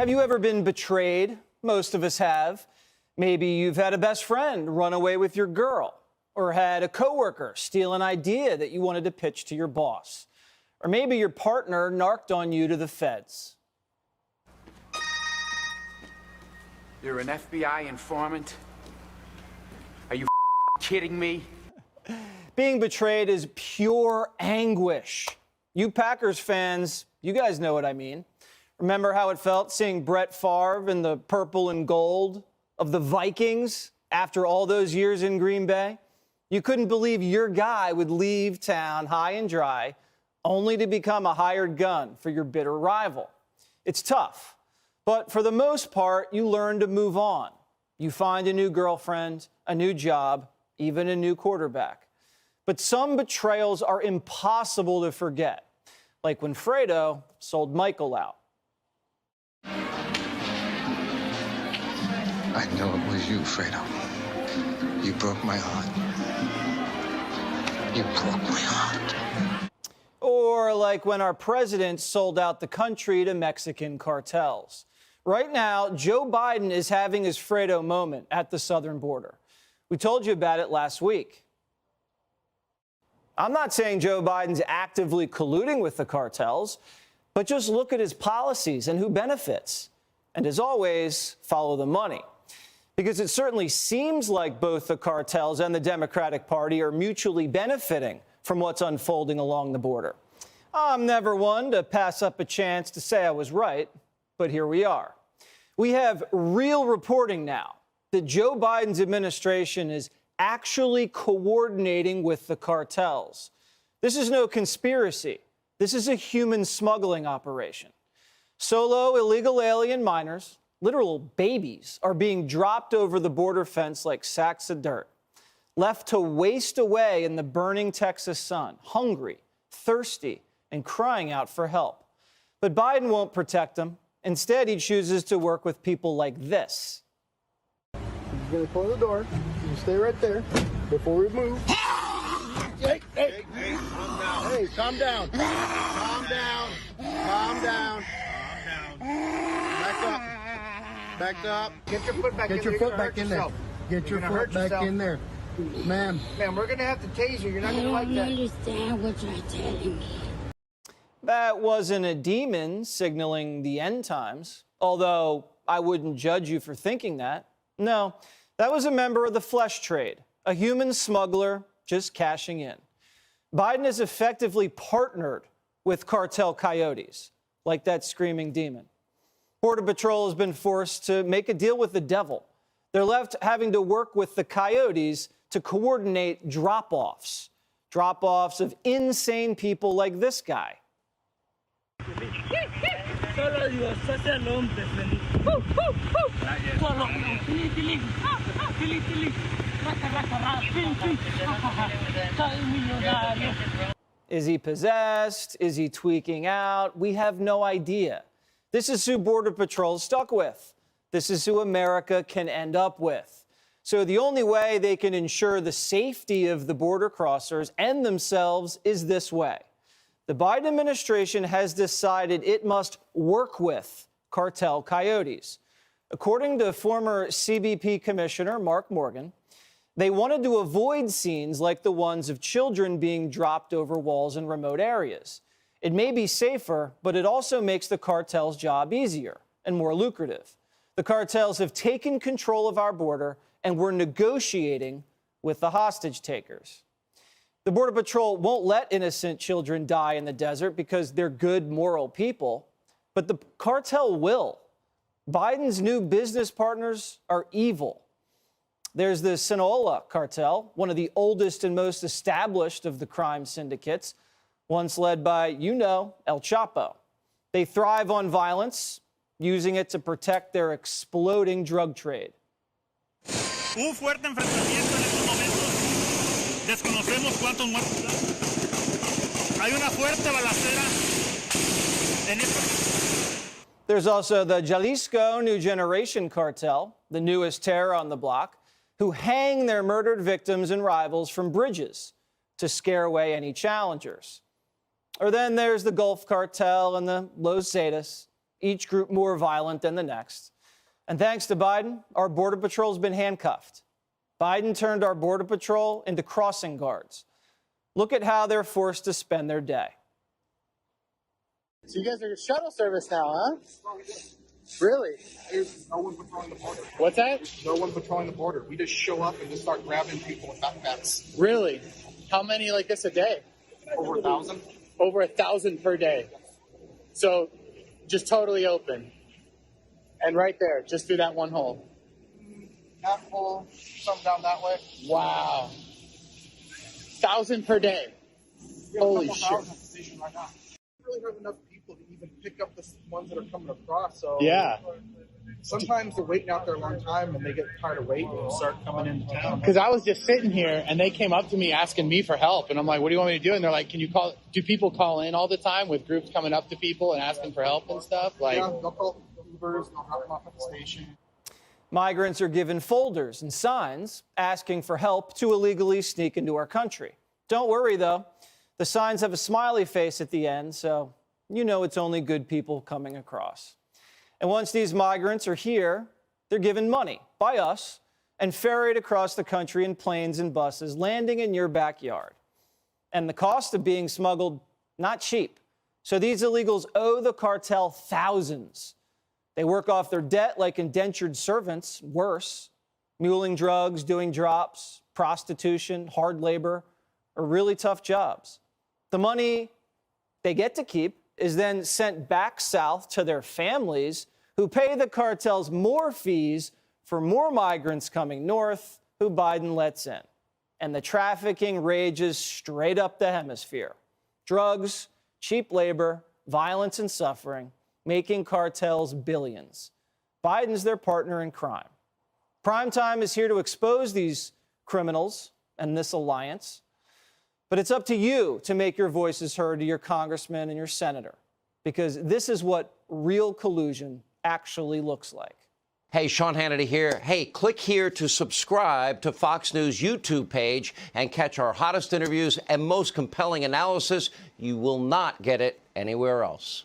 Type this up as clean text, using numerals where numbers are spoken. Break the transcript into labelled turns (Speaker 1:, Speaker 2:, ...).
Speaker 1: Have you ever been betrayed? Most of us have. Maybe you've had a best friend run away with your girl, or had a coworker steal an idea that you wanted to pitch to your boss. Or maybe your partner narked on you to the feds.
Speaker 2: You're an FBI informant? Are you kidding me?
Speaker 1: Being betrayed is pure anguish. You Packers fans, you guys know what I mean. Remember how it felt seeing Brett Favre in the purple and gold of the Vikings after all those years in Green Bay? You couldn't believe your guy would leave town high and dry only to become a hired gun for your bitter rival. It's tough, but for the most part, you learn to move on. You find a new girlfriend, a new job, even a new quarterback. But some betrayals are impossible to forget, like when Fredo sold Michael out.
Speaker 3: I know it was you, Fredo. You broke my heart. You broke my heart.
Speaker 1: Or like when our president sold out the country to Mexican cartels. Right now, Joe Biden is having his Fredo moment at the southern border. We told you about it last week. I'm not saying Joe Biden's actively colluding with the cartels, but just look at his policies and who benefits. And as always, follow the money. Because it certainly seems like both the cartels and the Democratic Party are mutually benefiting from what's unfolding along the border. I'm never one to pass up a chance to say I was right, but here we are. We have real reporting now that Joe Biden's administration is actually coordinating with the cartels. This is no conspiracy. This is a human smuggling operation. Solo illegal alien minors, literal babies, are being dropped over the border fence like sacks of dirt, left to waste away in the burning Texas sun, hungry, thirsty, and crying out for help. But Biden won't protect them. Instead, he chooses to work with people like this.
Speaker 4: He's going to close the door. You stay right there before we move. Hey, calm down. Calm down. Calm down. Back up. Back up. Get your foot back in there. Get your foot back in there. Get your foot back in there. Ma'am. Ma'am, we're going to have to tase you. You're not going to like that.
Speaker 5: I don't understand what you're telling me.
Speaker 1: That wasn't a demon signaling the end times, although I wouldn't judge you for thinking that. No, that was a member of the flesh trade, a human smuggler just cashing in. Biden has effectively partnered with cartel coyotes, like that screaming demon. Border Patrol has been forced to make a deal with the devil. They're left having to work with the coyotes to coordinate drop-offs of insane people like this guy. Is he possessed? Is he tweaking out? We have no idea. This is who Border Patrol is stuck with. This is who America can end up with. So the only way they can ensure the safety of the border crossers and themselves is this way. The Biden administration has decided it must work with cartel coyotes. According to former CBP Commissioner Mark Morgan, they wanted to avoid scenes like the ones of children being dropped over walls in remote areas. It may be safer, but it also makes the cartel's job easier and more lucrative. The cartels have taken control of our border, and we're negotiating with the hostage takers. The Border Patrol won't let innocent children die in the desert because they're good, moral people, but the cartel will. Biden's new business partners are evil. There's the Sinaloa cartel, one of the oldest and most established of the crime syndicates, once led by, El Chapo. They thrive on violence, using it to protect their exploding drug trade.
Speaker 6: Un fuerte enfrentamiento en estos momentos. Desconocemos cuántos muertos. Hay una fuerte balacera en estos.
Speaker 1: There's also the Jalisco New Generation cartel, the newest terror on the block, who hang their murdered victims and rivals from bridges to scare away any challengers. Or then there's the Gulf Cartel and the Los Zetas, each group more violent than the next. And thanks to Biden, our Border Patrol's been handcuffed. Biden turned our Border Patrol into crossing guards. Look at how they're forced to spend their day.
Speaker 4: So you guys are shuttle service now, huh? Really?
Speaker 7: There's no one patrolling the border.
Speaker 4: What's that?
Speaker 7: No one patrolling the border. We just show up and just start grabbing people with backpacks.
Speaker 4: Really? How many like this a day?
Speaker 7: Over 1,000.
Speaker 4: Over 1,000 per day. So just totally open. And right there, just through that one hole.
Speaker 7: Half full, some down that way.
Speaker 4: Wow. 1,000 per day.
Speaker 7: We have
Speaker 4: Holy
Speaker 7: a couple
Speaker 4: shit.
Speaker 7: thousand at the station right now. We don't really have enough people to even pick up the ones that are coming across. So
Speaker 4: Yeah.
Speaker 7: sometimes they're waiting out there a long time and they get tired of waiting and start coming into town.
Speaker 4: Because I was just sitting here and they came up to me asking me for help. And I'm like, what do you want me to do? And they're like, do people call in all the time with groups coming up to people and asking for help and stuff? Like,
Speaker 7: Yeah, they'll call Ubers, they'll drop them off at the station.
Speaker 1: Migrants are given folders and signs asking for help to illegally sneak into our country. Don't worry, though. The signs have a smiley face at the end, so you know it's only good people coming across. And once these migrants are here, they're given money by us and ferried across the country in planes and buses, landing in your backyard. And the cost of being smuggled, not cheap. So these illegals owe the cartel thousands. They work off their debt like indentured servants, worse, muling drugs, doing drops, prostitution, hard labor, or really tough jobs. The money they get to keep is then sent back south to their families, who pay the cartels more fees for more migrants coming north, who Biden lets in. And the trafficking rages straight up the hemisphere. Drugs, cheap labor, violence and suffering, making cartels billions. Biden's their partner in crime. Primetime is here to expose these criminals and this alliance. But it's up to you to make your voices heard to your congressman and your senator, because this is what real collusion actually looks like.
Speaker 8: Hey, Sean Hannity here. Hey, click here to subscribe to Fox News YouTube page and catch our hottest interviews and most compelling analysis. You will not get it anywhere else.